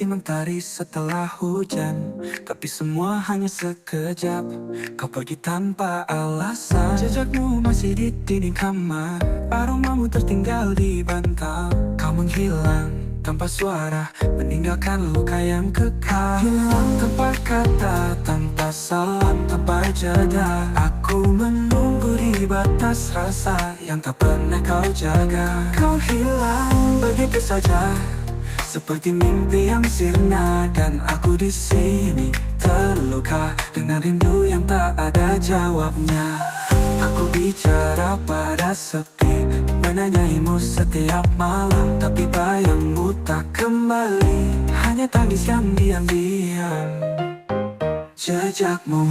seperti mentari setelah hujan, tapi semua hanya sekejap. Kau pergi tanpa alasan, jejakmu masih di dinding kamar, aromamu tertinggal di bantal. Kau menghilang tanpa suara, meninggalkan luka yang kekal. Hilang tanpa kata, tanpa salam, tanpa jeda. Aku menunggu di batas rasa yang tak pernah kau jaga. Kau hilang begitu saja, seperti mimpi yang sirna, dan aku di sini terluka dengan rindu yang tak ada jawabnya. Aku bicara pada sepi, menanyaimu setiap malam, tapi bayangmu tak kembali, hanya tangis yang diam-diam. Jejakmu,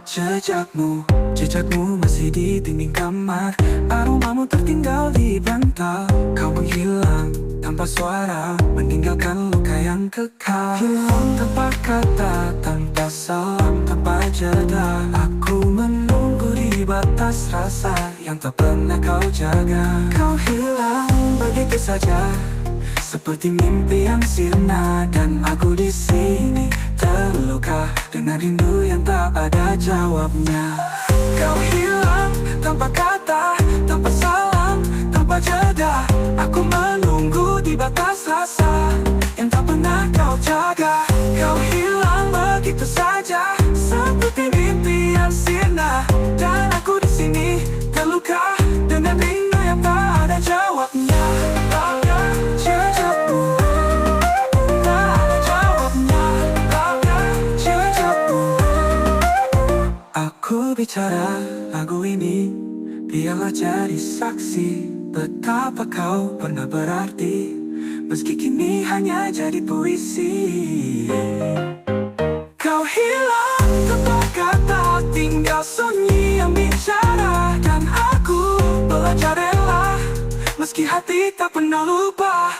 jejakmu, jejakmu masih di dinding kamar, aromamu tertinggal di bantal. Kau menghilang tanpa suara, meninggalkan luka yang kekal. Hilang tanpa kata, tanpa salam, tanpa jeda. Aku menunggu di batas rasa yang tak pernah kau jaga. Kau hilang begitu saja, seperti mimpi yang sirna, dan aku di sini terluka dengan rindu yang tak ada jawabnya. Kau hilang tanpa kata, tanpa salam, tanpa jeda. Aku menunggu di batas rasa yang tak pernah kau jaga. Kau hilang begitu saja, seperti mimpi yang sirna, dan aku di sini terluka dengan rindu yang tak ada jawabnya. Jejakmu, tak ada jawabnya. Jejakmu. Aku bicara lagu ini, biarlah jadi saksi betapa kau pernah berarti, meski kini hanya jadi puisi. Kau hilang tanpa kata, tinggal sunyi yang bicara, dan aku belajar rela, meski hati tak pernah lupa.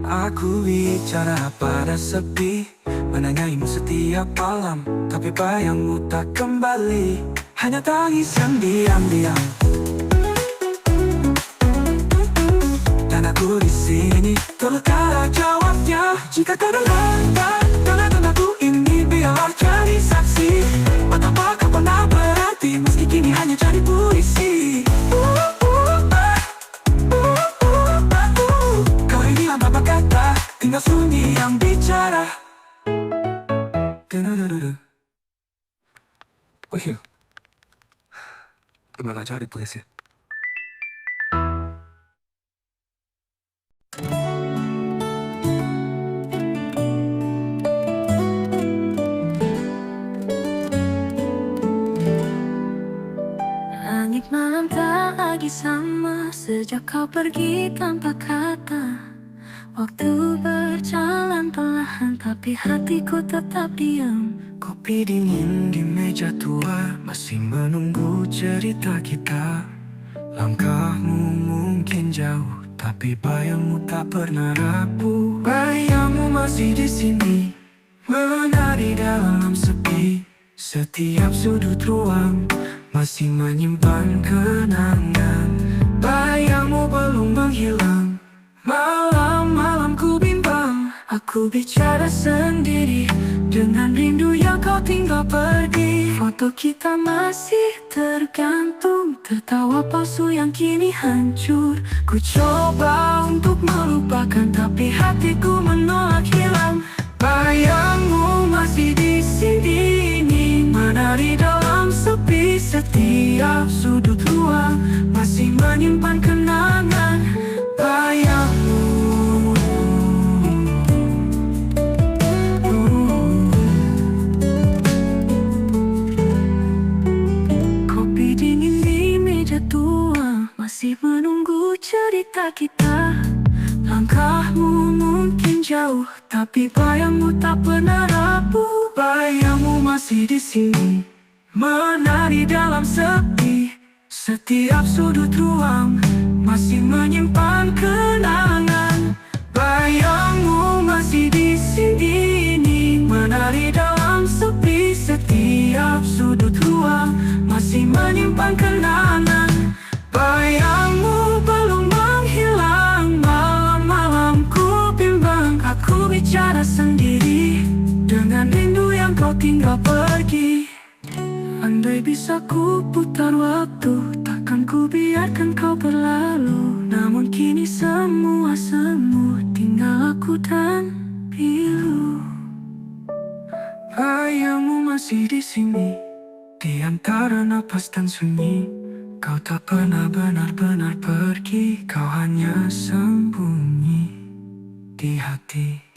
Aku bicara pada sepi, menanyaimu setiap malam, tapi bayangmu tak kembali, hanya tangis yang diam-diam. Dan aku di sini terluka jawabnya. Jika kau dengar tanda-tandaku ini, biarlah jadi saksi betapa kau pernah berarti, meski kini hanya jadi puisi. Kau hilang tanpa kata, tinggal sunyi yang bicara. Wih, gimana cari puisi? Langit malam tak lagi sama sejak kau pergi tanpa kata. Waktu berjalan perlahan, tapi hatiku tetap diam. Kopi dingin di meja tua masih menunggu cerita kita. Langkahmu mungkin jauh, tapi bayangmu tak pernah rapuh. Bayangmu masih di sini, menari dalam sepi. Setiap sudut ruang masih menyimpan kenangan. Bayangmu belum menghilang, malam-malam ku bimbang. Aku bicara sendiri dengan rindu yang kau tinggal pergi. Foto kita masih tergantung, tertawa palsu yang kini hancur. Ku coba untuk melupakan, tapi hatiku menolak hilang. Bayangmu masih di sini, menari dalam sepi. Setiap sudut ruang masih menyimpan kenangan. Bayangmu mata kita. Langkahmu mungkin jauh, tapi bayangmu tak pernah rapuh. Bayangmu masih di sini, menari dalam sepi. Setiap sudut ruang masih menyimpan kenangan. Bayangmu masih di sini, menari dalam sepi. Setiap sudut ruang masih menyimpan kenangan. Bayangmu belum menghilang. Malam-malam ku bimbang, aku bicara sendiri dengan rindu yang kau tinggal pergi. Andai bisa ku putar waktu, takkan ku biarkan kau berlalu. Namun kini semua semu, tinggal aku dan pilu. Bayangmu masih di sini, di antara napas dan sunyi. Kau tak pernah benar-benar pergi, kau hanya sembunyi di hati.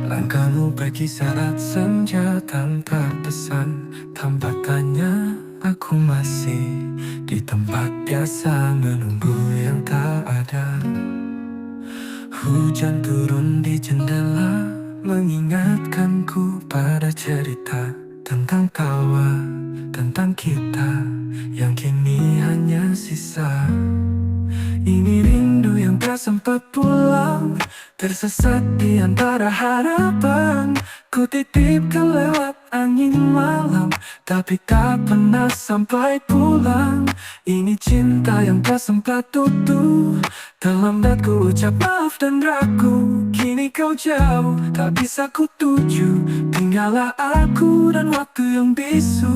Langkahmu pergi saat senja tanpa pesan, tanpa tanya. Aku masih di tempat biasa menunggu yang tak ada. Hujan turun di jendela, mengingatkanku pada cerita tentang tawa, tentang kita yang kini hanya sisa. Ini rindu yang tak sempat pulang, tersesat di antara harapan. Ku titipkan lewat angin malam, tapi tak pernah sampai pulang. Ini cinta yang tak sempat utuh. Terlambat ku ucap maaf dan ragu. Kini kau jauh, tak bisa ku tuju. Tinggallah aku dan waktu yang bisu.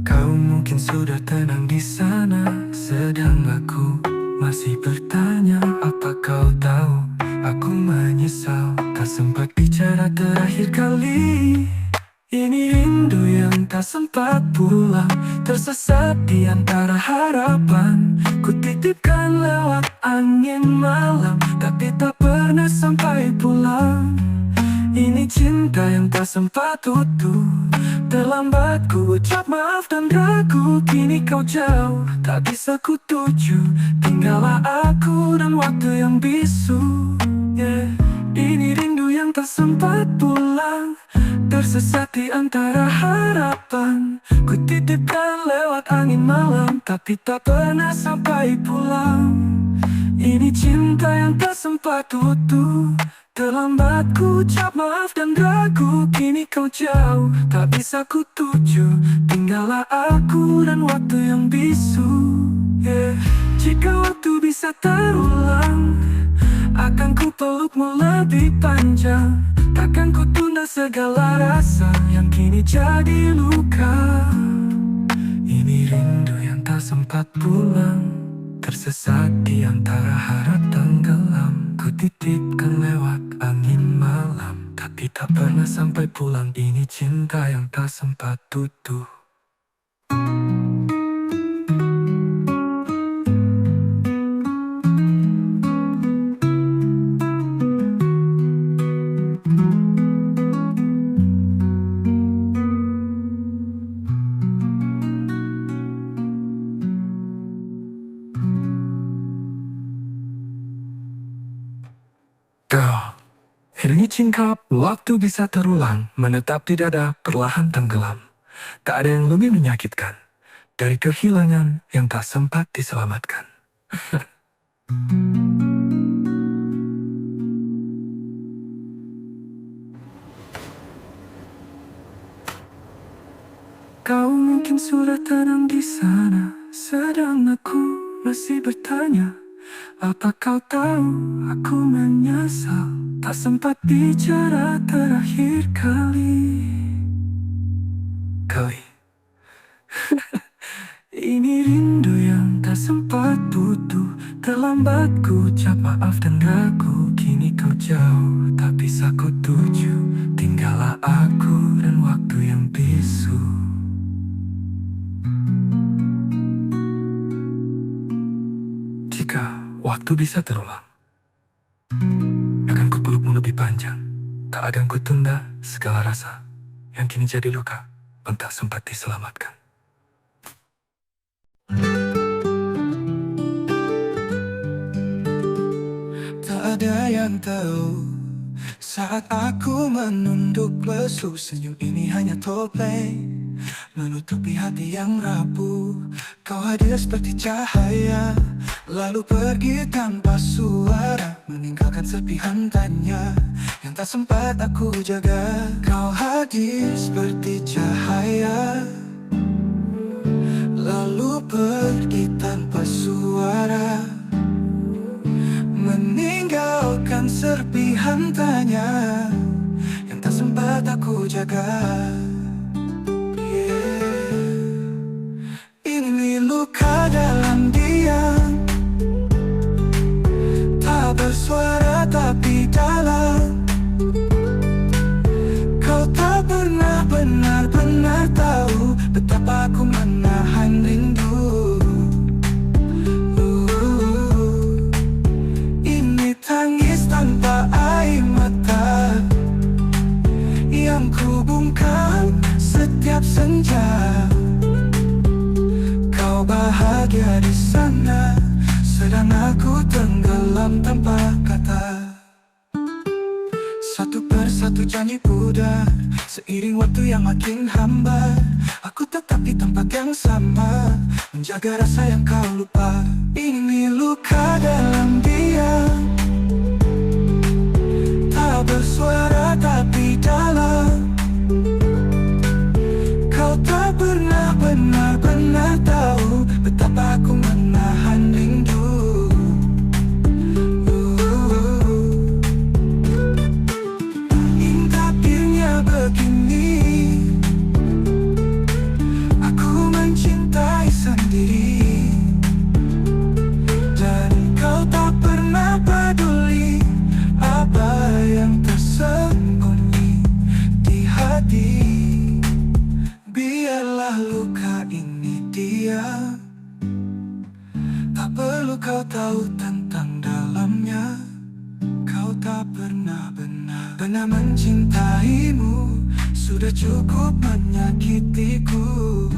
Kau mungkin sudah tenang di sana, sedang aku masih bertanya. Apa kau tahu, aku menyesal tak sempat bicara terakhir kali. Ini rindu yang tak sempat pulang, tersesat di antara harapan. Ku titipkan lewat angin malam, tapi tak pernah sampai pulang. Ini cinta yang tak sempat utuh. Terlambat ku ucap maaf dan ragu. Kini kau jauh, tak bisa ku tuju. Tinggallah aku dan waktu yang bisu. Ini rindu yang tak sempat pulang, tersesat di antara harapan. Ku titipkan lewat angin malam, tapi tak pernah sampai pulang. Ini cinta yang tak sempat utuh. Terlambat ku ucap maaf dan ragu. Kini kau jauh, tak bisa ku tuju. Tinggallah aku dan waktu yang bisu. Jika waktu bisa terulang, akan ku pelukmu lebih panjang. Takkan ku tunda segala rasa yang kini jadi luka. Ini rindu yang tak sempat pulang, tersesat di antara harap tenggelam. Ku titipkan lewat angin malam, tapi tak pernah sampai pulang. Ini cinta yang tak sempat utuh. Kau iringi singkap, waktu bisa terulang, menetap di dada, perlahan tenggelam. Tak ada yang lebih menyakitkan dari kehilangan yang tak sempat diselamatkan. Kau mungkin sudah tenang di sana, sedang aku masih bertanya. Apa kau tahu, aku menyesal tak sempat bicara terakhir kali. Ini rindu yang yang tak sempat butuh. Terlambat ku ucap maaf dan ragu. Kini kau jauh, tak bisa ku tuju. Tinggallah aku dan waktu yang bisu. Jika waktu bisa terulang, akan ku pelukmu lebih panjang. Tak akan ku tunda segala rasa yang kini jadi luka, pun tak sempat diselamatkan. Tak ada yang tahu saat aku menunduk lesu. Senyum ini hanya topeng menutupi hati yang rapuh. Kau hadir seperti cahaya, lalu pergi tanpa suara, meninggalkan sepi hantanya yang tak sempat aku jaga. Kau hadir seperti cahaya, lalu pergi tanpa suara, meninggalkan serpihan tanya yang tak sempat aku jaga. Ini luka dalam diam, tak bersuara tapi dalam. Kau tak pernah benar-benar tahu betapa aku menahan rindu. Tangis tanpa air mata yang ku bungkam setiap senja. Kau bahagia di sana, sedang aku tenggelam tanpa kata. Satu persatu janji pudar, seiring waktu yang makin hambar. Aku tetap di tempat yang sama, menjaga rasa yang kau lupa. Ini luka dalam diam, tak bersuara tapi dalam. Kau tak pernah benar-benar tahu betapa aku menahan rindu. Takdirnya begini, aku mencintai sendiri, dan kau tak pernah peduli apa yang tersembunyi di hati. Biarlah luka ini diam, tak perlu kau tahu tentang dalamnya. Kau tak pernah benar-benar mencintaimu, sudah cukup menyakitiku.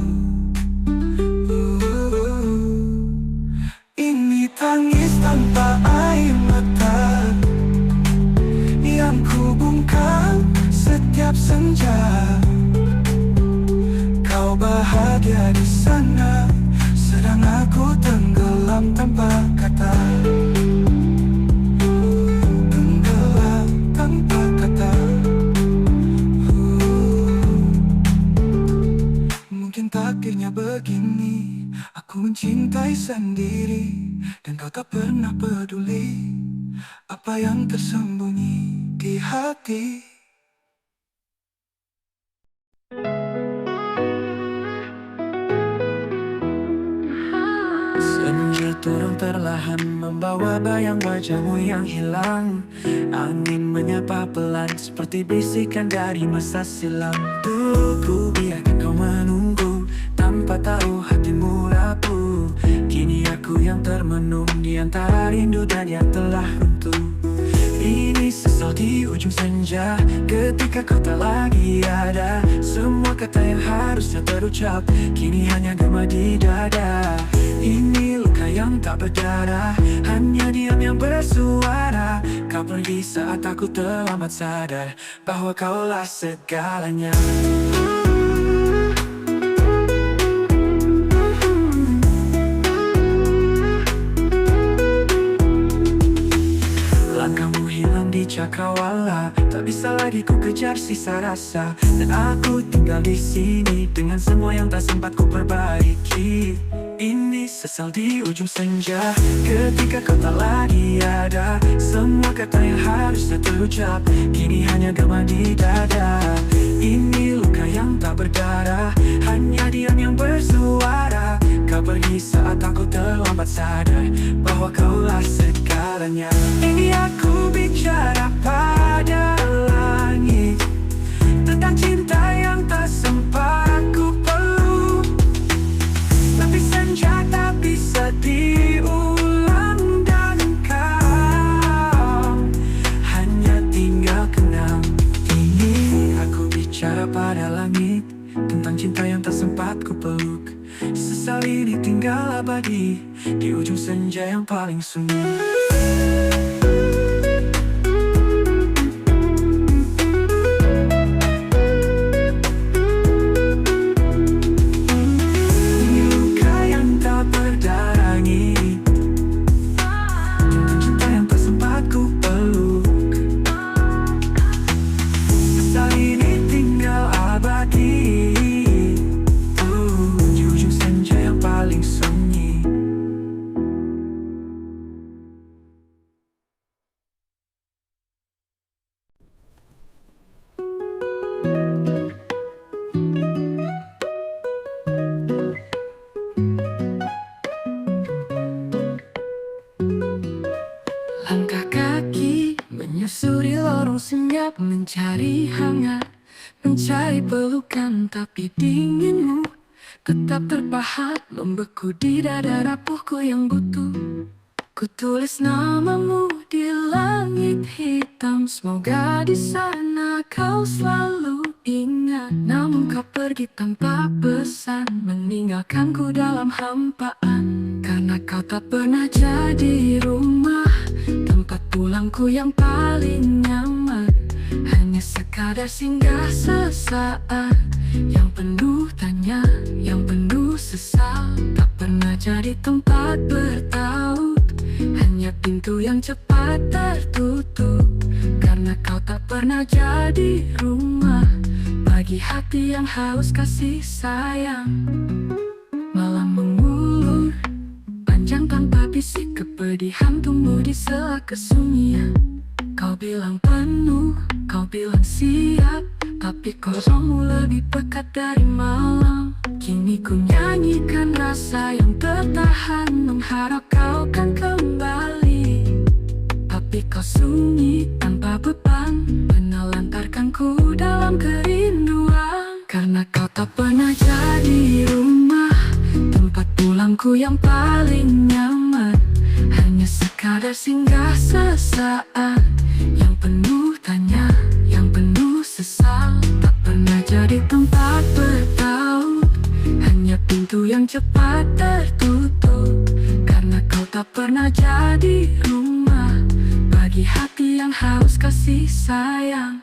Ini tangis tanpa air mata yang ku bungkam setiap senja. Kau bahagia di sana, sedang aku tenggelam tanpa kata. Tenggelam tanpa kata. Mungkin takdirnya begini, aku mencintai sendiri, dan kau tak pernah peduli apa yang tersembunyi di hati. Senja turun perlahan membawa bayang wajahmu yang hilang. Angin menyapa pelan seperti bisikan dari masa silam. Ku biarkan kau menunggu tanpa tahu hatimu rapuh. Kini aku yang termenung di antara rindu dan yang telah runtuh. Ini sesal di ujung senja, ketika kau tak lagi ada. Semua kata yang harusnya terucap kini hanya gema di dada. Ini luka yang tak berdarah, hanya diam yang bersuara. Kau pergi saat aku terlambat sadar bahwa kaulah segalanya. Langkahmu hilang di cakrawala, tak bisa lagi ku kejar sisa rasa. Dan aku tinggal di sini dengan semua yang tak sempat ku perbaiki. Ini sesal di ujung senja, ketika kau tak lagi ada. Semua kata yang harusnya terucap kini hanya gema di dada. Ini luka yang tak berdarah, hanya diam yang bersuara. Kau Kau pergi saat aku terlambat sadar bahwa kaulah segalanya. Ini aku bicara pada langit tentang cinta yang tak sempat ku peluk. Tapi senja tak bisa diulang dan kau hanya tinggal kenang. Ini aku bicara pada langit tentang cinta yang tak sempat ku peluk. Sesal ini tinggal abadi di ujung senja yang paling sunyi. Ini luka yang tak berdarangi tentang cinta yang tak sempat ku peluk. Sesal ini tinggal abadi di ujung senja yang paling sunyi. Langkah kaki menyusuri lorong senyap, mencari hangat, mencari pelukan, tapi dinginmu tetap terpahat, membeku di dada rapuhku yang butuh. Ku tulis namamu di langit hitam, semoga di sana kau selalu ingat. Namun kau pergi tanpa pesan, meninggalkanku dalam hampaan. Karena kau tak pernah jadi rumah, tempat pulangku yang paling nyaman. Hanya sekadar singgah sesaat, yang penuh tanya, yang penuh sesal. Tak pernah jadi tempat bertaut, hanya pintu yang cepat tertutup. Karena kau tak pernah jadi rumah bagi hati yang haus kasih sayang. Malam mengulur panjang tanpa bisik, kepedihan tumbuh di sela kesunyian. Kau bilang penuh, kau bilang siap, tapi kosongmu lebih pekat dari malam. Kini ku nyanyikan rasa yang tertahan, mengharap kau kan kembali. Tapi kau sunyi tanpa beban, menelantarkanku dalam kerinduan. Karena kau tak pernah jadi rumah, tempat pulangku yang paling nyaman. Hanya sekadar singgah sesaat, yang penuh tanya, yang penuh sesal. Tak pernah jadi tempat bertaut, hanya pintu yang cepat tertutup. Karena kau tak pernah jadi rumah bagi hati yang haus kasih sayang.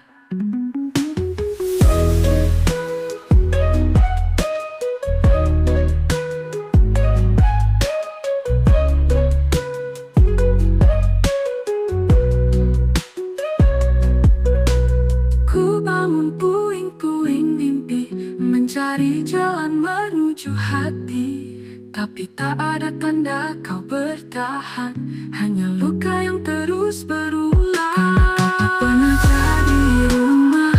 Ku bangun puing-puing mimpi, mencari jalan menuju hati. Tapi tak ada tanda kau bertahan, hanya luka yang terus berulang. Karena kau tak pernah jadi rumah,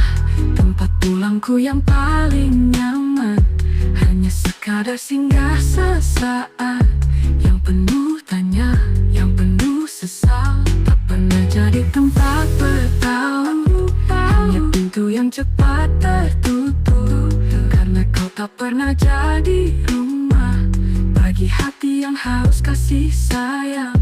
tempat pulangku yang paling nyaman. Hanya sekadar singgah sesaat, yang penuh tanya, yang penuh sesal. Tak pernah jadi tempat bertaut, hanya pintu yang cepat tertutup. Karena kau tak pernah jadi rumah bagi hati yang haus kasih sayang.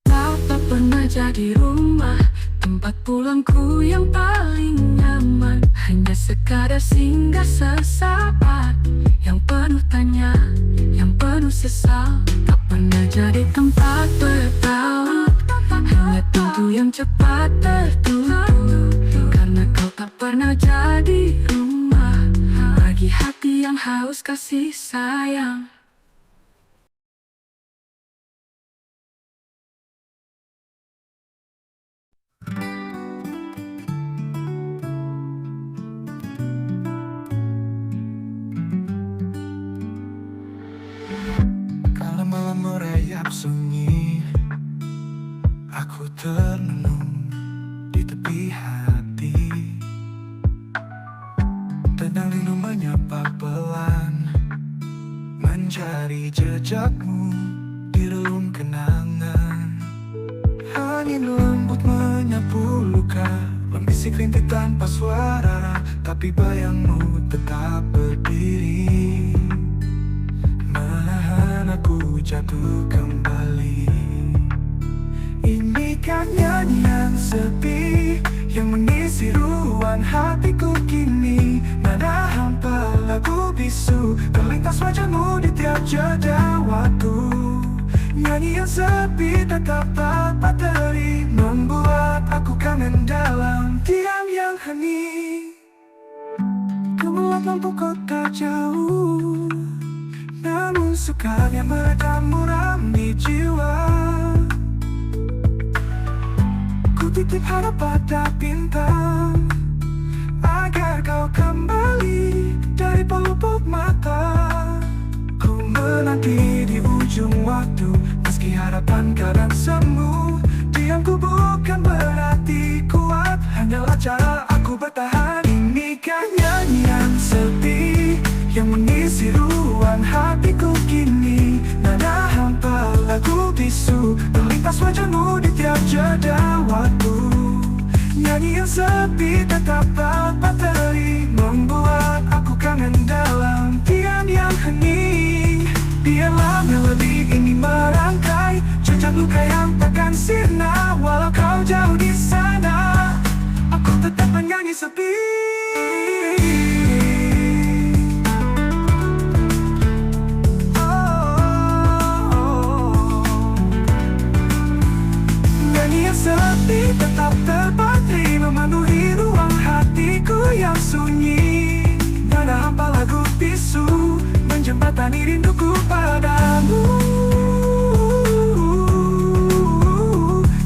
Kau tak pernah jadi rumah, tempat pulangku yang paling nyaman. Hanya sekadar singgah sesaat, yang penuh tanya, yang penuh sesal. Tak pernah jadi tempat bertaut, hanya pintu yang cepat tertutup. Karena kau tak pernah jadi rumah bagi hati yang haus kasih sayang. Kala malam merayap sunyi, aku termenung di tepi hati. Tenang rindu menyapa pelan, mencari jejakmu di relung kenangan. Angin lembut menyapu luka, membisik rintik tanpa suara, tapi bayangmu tetap berdiri, menahan aku jatuh kembali. Ini kan nyanyian sepi yang mengisi ruang hatiku kini. Nada hampa lagu bisu terlintas wajahmu di tiap jeda waktu. Nyanyian sepi tetap tak teri, membuat aku kangen dalam diam yang hening. Gemerlap lampu kota jauh, namun sukanya meredam muram di jiwa. Ku titip harap pada bintang, agar kau kembali dari pelupuk mata. Ku menanti di ujung waktu, meski harapan kadang semu. Diamku bukan berarti kuat, hanyalah cara aku bertahan. Ini kan nyanyian sepi yang mengisi ruang hatiku kini. Nada hampa lagu bisu terlintas wajahmu di tiap jeda waktu. Nyanyian sepi tetap tanpa teri, membuat aku kangen dalam diam yang hening. Biarlah melodi ini merangkai jejak luka yang takkan sirna. Walau kau jauh di sana, aku tetap menyanyi sepi. Nyanyian sepi tetap terpatri, memenuhi ruang hatiku yang sunyi. Nada hampa lagu bisu menjembatani rinduku padamu.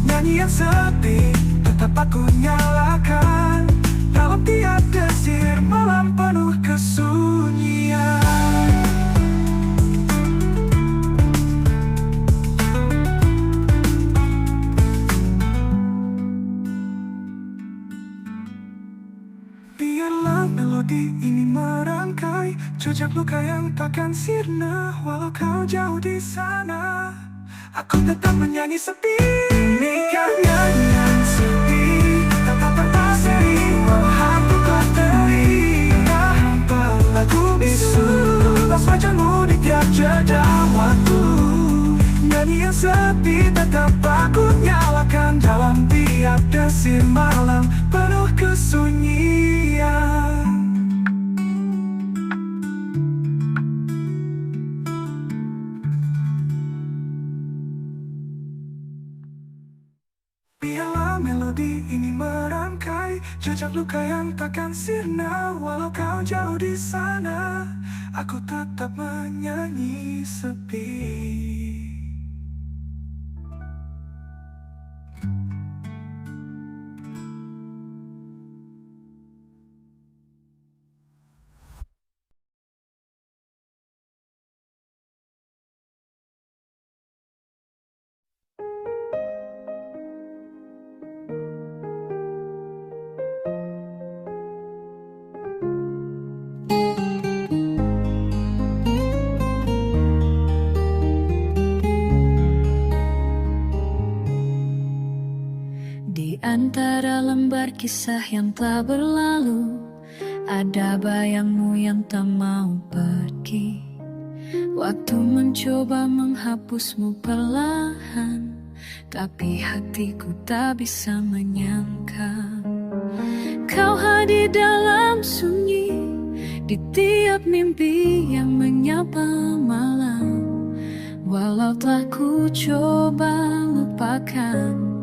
Nyanyian sepi tetap aku nyalakan dalam tiap desir malam penuh kesunyian. Biarlah melodi ini merangkai jejak luka yang takkan sirna. Walau kau jauh di sana, aku tetap menyanyi sepi. Nikah nyanyian sepi tetap terpasari, hampa kau teri. Hampa lagu bisu lepas wajahmu di tiap jeda waktu. Nyanyian sepi tetap aku nyalakan dalam tiap desir malam penuh kesunyian. Biarlah melodi ini merangkai jejak luka yang takkan sirna. Walau kau jauh di sana, aku tetap menyanyi sepi. Antara lembar kisah yang telah berlalu, ada bayangmu yang tak mau pergi. Waktu mencoba menghapusmu perlahan, tapi hatiku tak bisa menyangka kau hadir dalam sunyi di tiap mimpi yang menyapa malam. Walau telah ku coba lupakan,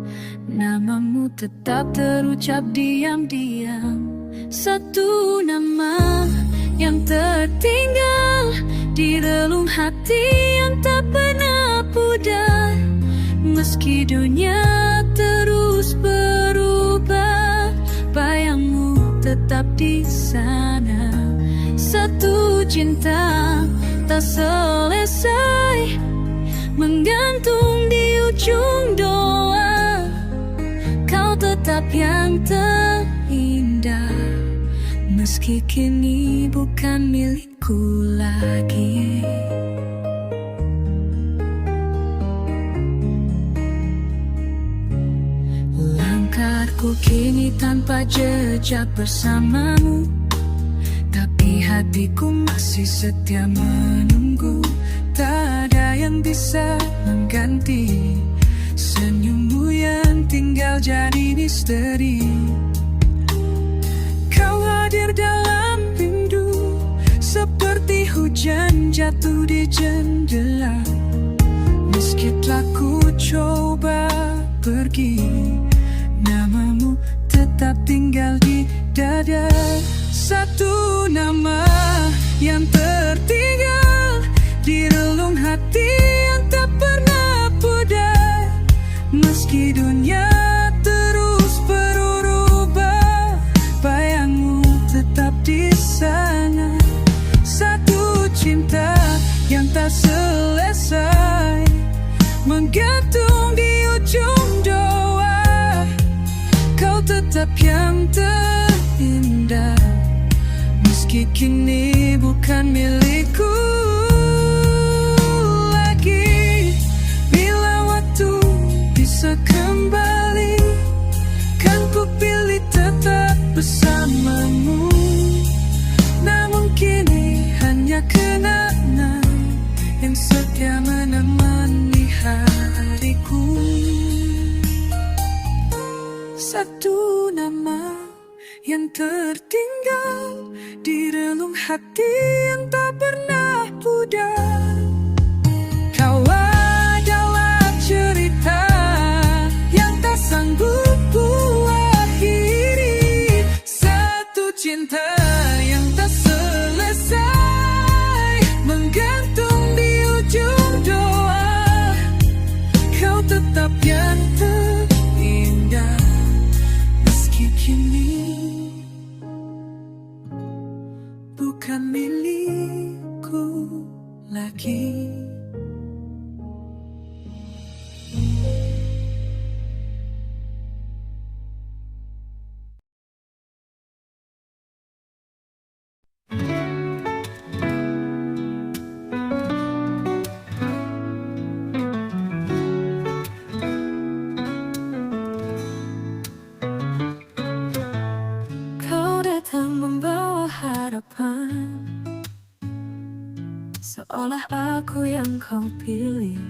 namamu tetap terucap diam-diam. Satu nama yang tertinggal di relung hati yang tak pernah pudar. Meski dunia terus berubah, tetap di sana. Satu cinta tak selesai, menggantung di ujung doa. Kau tetap yang terindah, meski kini bukan milikku lagi. Langkahku kini tanpa jejak bersamamu, tapi hatiku masih setia menunggu. Tak ada yang bisa mengganti senyummu yang tinggal jadi misteri. Kau hadir dalam rindu, seperti hujan jatuh di jendela. Meski telah ku coba pergi, namamu tetap tinggal di dada. Satu nama yang tertinggal di relung hati yang tak pernah pudar. Meski dunia terus berubah, bayangmu tetap di sana. Satu cinta yang tak selesai, menggantung di ujung doa. Kau tetap yang terindah, meski kini bukan milikku lagi. Bila waktu bisa kembali, kan ku pilih tetap bersamamu. Namun kini hanya kenangan yang setia menemani hariku. Satu nama yang tertinggal di relung hati yang tak pernah pudar. Kau adalah cerita yang tak sanggup ku akhiri. Satu cinta yang tak selesai, menggantung di ujung doa. Kau tetap yang terindah, meski kini bukan milikku lagi. Kau datang membawa harapan, seolah aku yang kau pilih.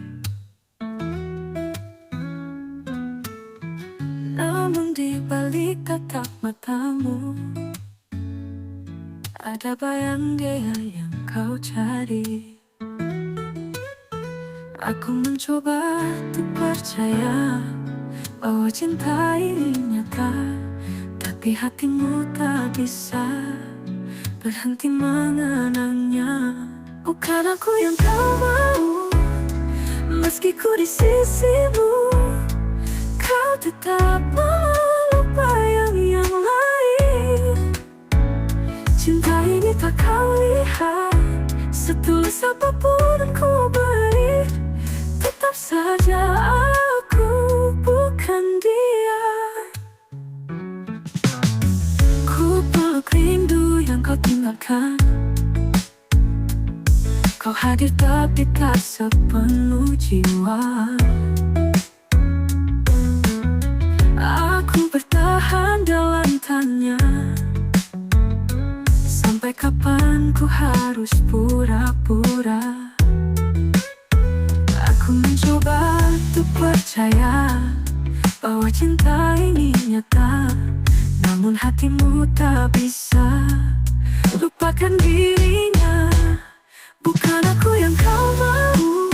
Namun di balik tatap matamu, ada bayang dia yang kau cari. Aku mencoba untuk percaya bahwa cinta ini nyata, tapi hatimu tak bisa berhenti mengenangnya. Bukan aku yang kau mau, meski ku di sisimu. Kau tetap melupakan yang lain. Cinta ini tak kau lihat, setulus apapun ku beri. Tetap saja aku bukan dia. Ku peluk rindu yang kau tinggalkan. Kau hadir tapi tak sepenuh jiwa. Aku bertahan dalam tanya, sampai kapan ku harus pura-pura. Aku mencoba untuk percaya bahwa cinta ini nyata, namun hatimu tak bisa lupakan dirinya. Bukan aku yang kau mau,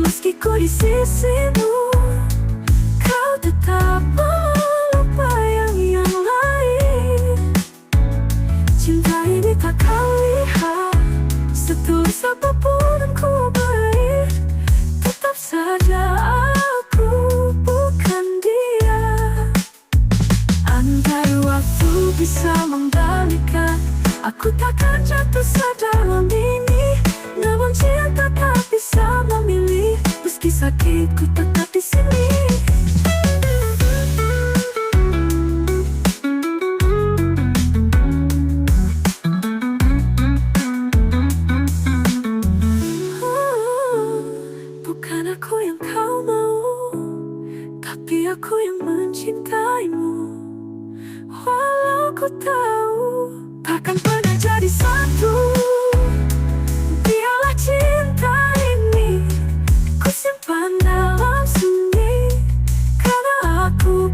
meski ku di sisimu. Kau tetap melupakan yang lain. Cinta ini tak kau lihat, setulus apapun ku beri. Tetap saja aku bukan dia. Andai waktu bisa mengendalikan. Aku takkan jatuh sedalam ini, namun cinta tak bisa memilih. Meski sakit ku tetap di sini. Bukan aku yang kau mau, tapi aku yang mencintaimu. Walau ku tahu takkan pernah jadi satu, biarlah cinta ini ku simpan dalam sunyi. Karena aku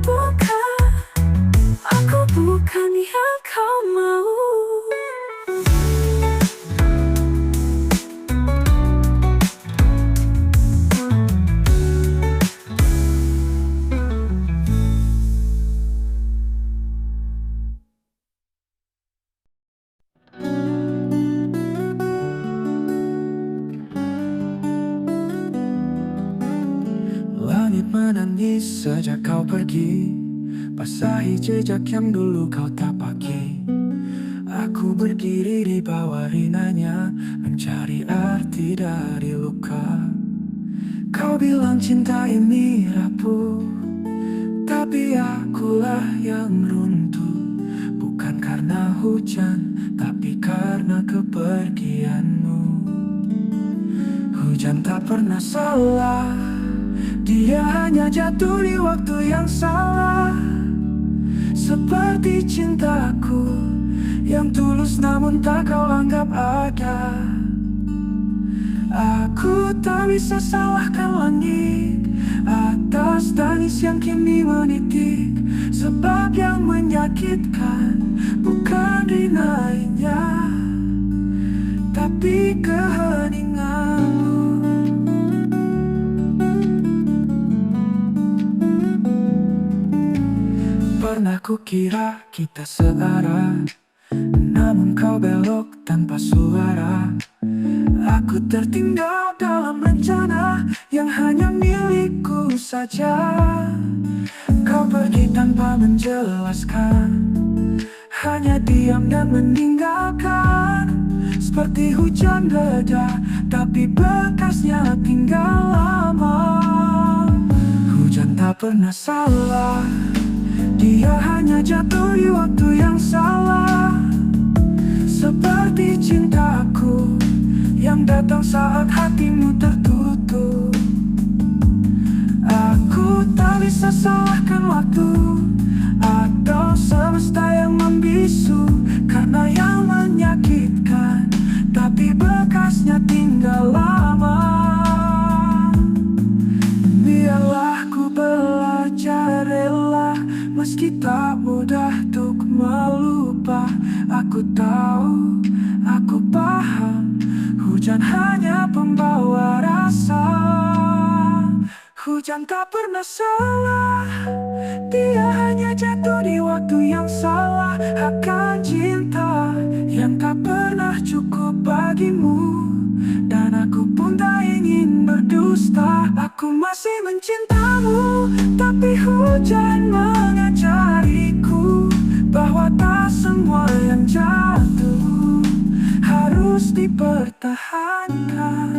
bukan yang kau mau. Langit menangis sejak kau pergi, basahi jejak yang dulu kau tapaki. Aku berdiri di bawah rinanya, mencari arti dari luka. Kau bilang cinta ini rapuh, tapi akulah yang runtuh. Bukan karena hujan, tapi karena kepergianmu. Hujan tak pernah salah, dia hanya jatuh di waktu yang salah. Seperti cintaku yang tulus namun tak kau anggap ada. Aku tak bisa salahkan langit atas tangis yang kini menitik. Sebab yang menyakitkan bukan rinainya, tapi keheninganmu. Pernah kukira kita searah, namun kau belok tanpa suara. Aku tertinggal dalam rencana yang hanya milikku saja. Kau pergi tanpa menjelaskan, hanya diam dan meninggalkan. Seperti hujan reda, tapi bekasnya tinggal lama. Hujan tak pernah salah, dia hanya jatuh di waktu yang salah. Seperti cintaku yang datang saat hatimu tertutup. Aku tak bisa salahkan waktu atau semesta yang membisu. Karena yang menyakitkan, tapi bekasnya tinggal lama. Biarlah ku belajar rela, meski tak mudah untuk melupa. Aku tahu, aku paham, hujan hanya pembawa rasa. Hujan tak pernah salah, dia hanya jatuh di waktu yang salah. Akan cinta yang tak pernah cukup bagimu, dan aku pun tak ingin berdusta. Aku masih mencintamu, tapi hujan mengajariku bahwa tak semua yang jatuh harus dipertahankan.